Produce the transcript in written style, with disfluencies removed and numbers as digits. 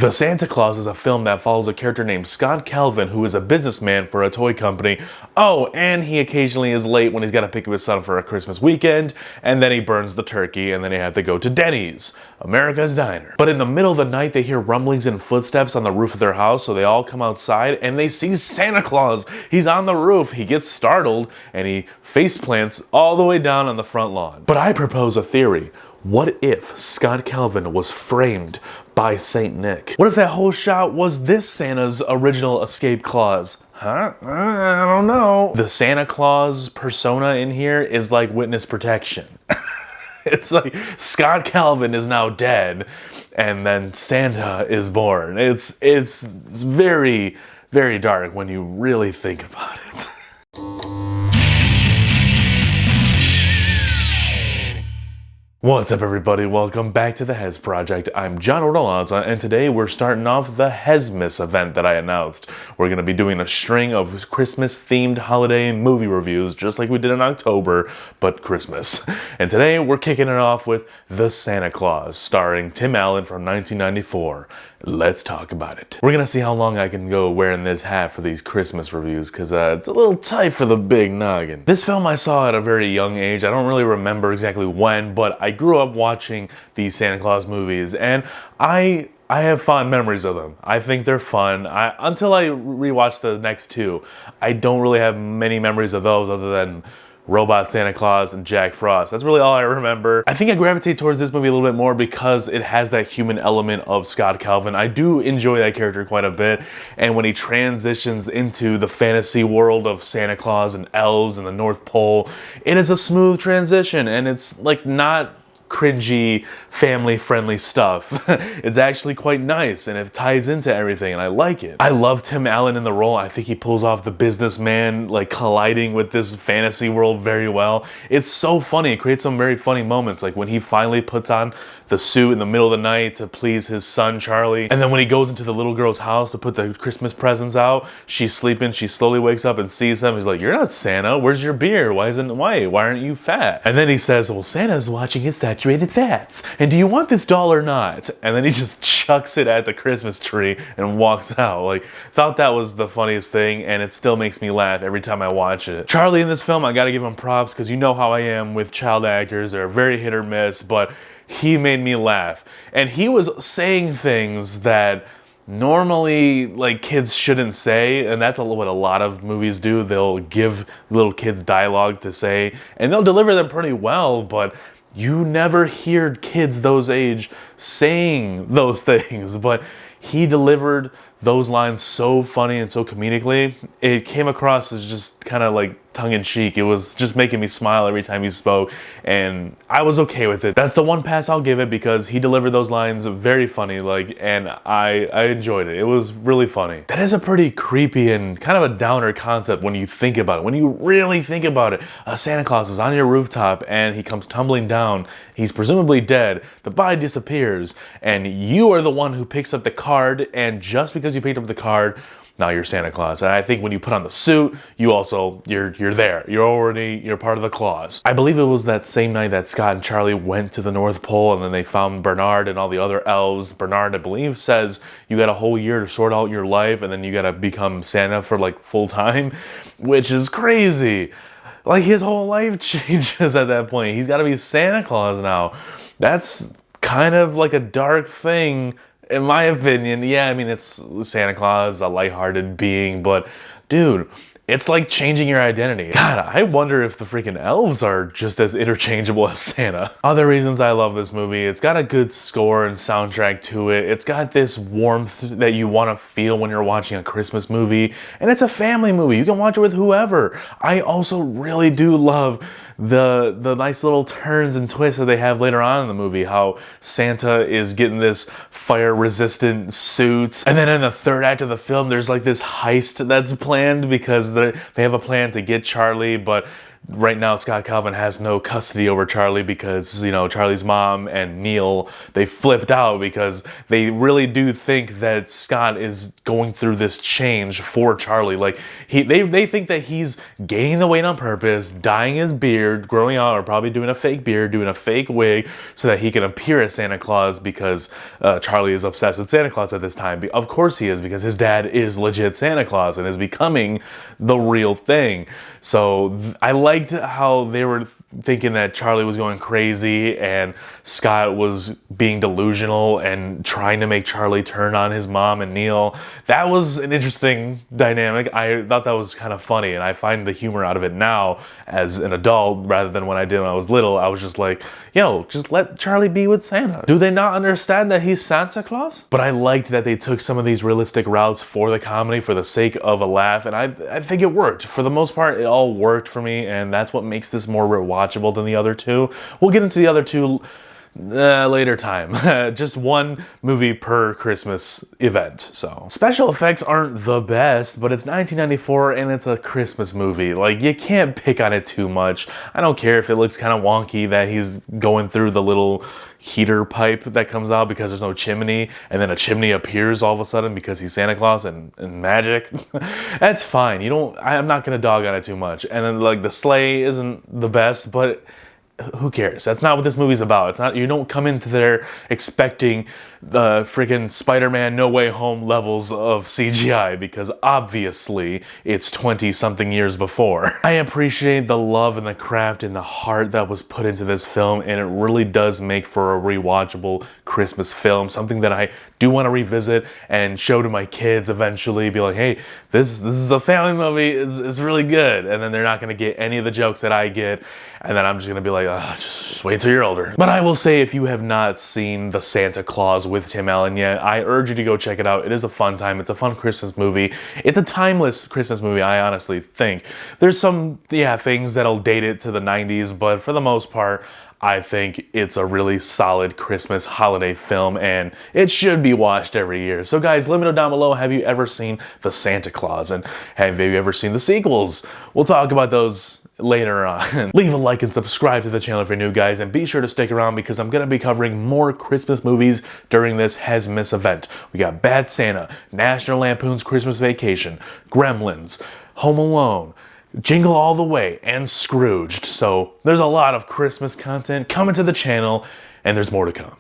The Santa Claus is a film that follows a character named Scott Calvin, who is a businessman for a toy company. Oh, and he occasionally is late when he's got to pick up his son for a Christmas weekend, and then he burns the turkey, and then they have to go to Denny's, America's Diner. But in the middle of the night, they hear rumblings and footsteps on the roof of their house, so they all come outside, and they see Santa Claus. He's on the roof. He gets startled, and he face plants all the way down on the front lawn. But I propose a theory. What if Scott Calvin was framed by Saint Nick? What if that whole shot was this Santa's original escape clause? Huh? I don't know. The Santa Claus persona in here is like witness protection. It's like Scott Calvin is now dead, and then Santa is born. It's very, very dark when you really think about it. What's up, everybody? Welcome back to the HEZ Project. I'm John Ortolazza, and today we're starting off the HEZ-MAS event that I announced. We're going to be doing a string of Christmas-themed holiday movie reviews, just like we did in October, but Christmas. And today we're kicking it off with The Santa Claus, starring Tim Allen from 1994. Let's talk about it. We're gonna see how long I can go wearing this hat for these Christmas reviews, because it's a little tight for the big noggin. This film I saw at a very young age. I don't really remember exactly when, but I grew up watching these Santa Claus movies, and I have fond memories of them. I think they're fun. Until I rewatched the next two, I don't really have many memories of those other than Robot Santa Claus and Jack Frost. That's really all I remember. I think I gravitate towards this movie a little bit more because it has that human element of Scott Calvin. I do enjoy that character quite a bit, and when he transitions into the fantasy world of Santa Claus and elves and the North Pole, it is a smooth transition, and it's like not cringy, family-friendly stuff. It's actually quite nice, and it ties into everything, and I like it. I love Tim Allen in the role. I think he pulls off the businessman, like, colliding with this fantasy world very well. It's so funny. It creates some very funny moments, like when he finally puts on the suit in the middle of the night to please his son, Charlie. And then when he goes into the little girl's house to put the Christmas presents out, she's sleeping, she slowly wakes up and sees them. He's like, "You're not Santa. Where's your beard? Why isn't it white? Why aren't you fat?" And then he says, "Well, Santa's watching his saturated fats. And do you want this doll or not?" And then he just chucks it at the Christmas tree and walks out. Like, thought that was the funniest thing, and it still makes me laugh every time I watch it. Charlie in this film, I gotta give him props, because you know how I am with child actors. They're very hit or miss, but he made me laugh. And he was saying things that normally, like, kids shouldn't say, and that's what a lot of movies do. They'll give little kids dialogue to say, and they'll deliver them pretty well, but you never hear kids those age saying those things. But he delivered those lines so funny and so comedically. It came across as just kind of like tongue-in-cheek. It was just making me smile every time he spoke, and I was okay with it. That's the one pass I'll give it, because he delivered those lines very funny, like, and I enjoyed it. It was really funny. That is a pretty creepy and kind of a downer concept when you think about it. When you really think about it, a Santa Claus is on your rooftop and he comes tumbling down. He's presumably dead. The body disappears, and you are the one who picks up the card, and just because you picked up the card, now you're Santa Claus. And I think when you put on the suit, you're there. You're part of the clause. I believe it was that same night that Scott and Charlie went to the North Pole, and then they found Bernard and all the other elves. Bernard, I believe, says you got a whole year to sort out your life, and then you gotta become Santa for like full time, which is crazy. Like, his whole life changes at that point. He's gotta be Santa Claus now. That's kind of like a dark thing, in my opinion. Yeah, I mean, it's Santa Claus, a lighthearted being, but dude, it's like changing your identity. God, I wonder if the freaking elves are just as interchangeable as Santa. Other reasons I love this movie: it's got a good score and soundtrack to it. It's got this warmth that you want to feel when you're watching a Christmas movie, and it's a family movie. You can watch it with whoever. I also really do love the nice little turns and twists that they have later on in the movie. How Santa is getting this fire-resistant suit, and then in the third act of the film, there's like this heist that's planned, because they have a plan to get Charlie, but right now Scott Calvin has no custody over Charlie because, you know, Charlie's mom and Neil, they flipped out because they really do think that Scott is going through this change for Charlie. Like, they think that he's gaining the weight on purpose, dyeing his beard, growing out, or probably doing a fake beard, doing a fake wig so that he can appear as Santa Claus because Charlie is obsessed with Santa Claus at this time. Of course he is, because his dad is legit Santa Claus and is becoming the real thing. So I liked how they were thinking that Charlie was going crazy and Scott was being delusional and trying to make Charlie turn on his mom and Neil. That was an interesting dynamic. I thought that was kind of funny, and I find the humor out of it now as an adult rather than when I did when I was little. I was just like, yo, just let Charlie be with Santa. Do they not understand that he's Santa Claus? But I liked that they took some of these realistic routes for the comedy for the sake of a laugh, and I think it worked. For the most part, it all worked for me, and that's what makes this more rewatchable than the other two. We'll get into the other two later time. Just one movie per Christmas event. So special effects aren't the best, but it's 1994 and it's a Christmas movie. Like, you can't pick on it too much. I don't care if it looks kind of wonky that he's going through the little heater pipe that comes out because there's no chimney, and then a chimney appears all of a sudden because he's Santa Claus and magic. That's fine. I'm not gonna dog on it too much. And then, like, the sleigh isn't the best, but who cares? That's not what this movie's about. It's not. You don't come into there expecting the freaking Spider-Man No Way Home levels of CGI, because obviously it's 20-something years before. I appreciate the love and the craft and the heart that was put into this film, and it really does make for a rewatchable Christmas film, something that I do want to revisit and show to my kids eventually. Be like, hey, this is a family movie. It's really good. And then they're not going to get any of the jokes that I get, and then I'm just going to be like, just wait till you're older. But I will say, if you have not seen The Santa Claus with Tim Allen yet, I urge you to go check it out. It is a fun time. It's a fun Christmas movie. It's a timeless Christmas movie, I honestly think. There's some, things that'll date it to the 90s, but for the most part, I think it's a really solid Christmas holiday film, and it should be watched every year. So guys, let me know down below, have you ever seen The Santa Claus? And have you ever seen the sequels? We'll talk about those later on. Leave a like and subscribe to the channel if you're new, guys, and be sure to stick around because I'm going to be covering more Christmas movies during this HEZ-MAS event. We got Bad Santa, National Lampoon's Christmas Vacation, Gremlins, Home Alone, Jingle All the Way, and Scrooged. So there's a lot of Christmas content coming to the channel, and there's more to come.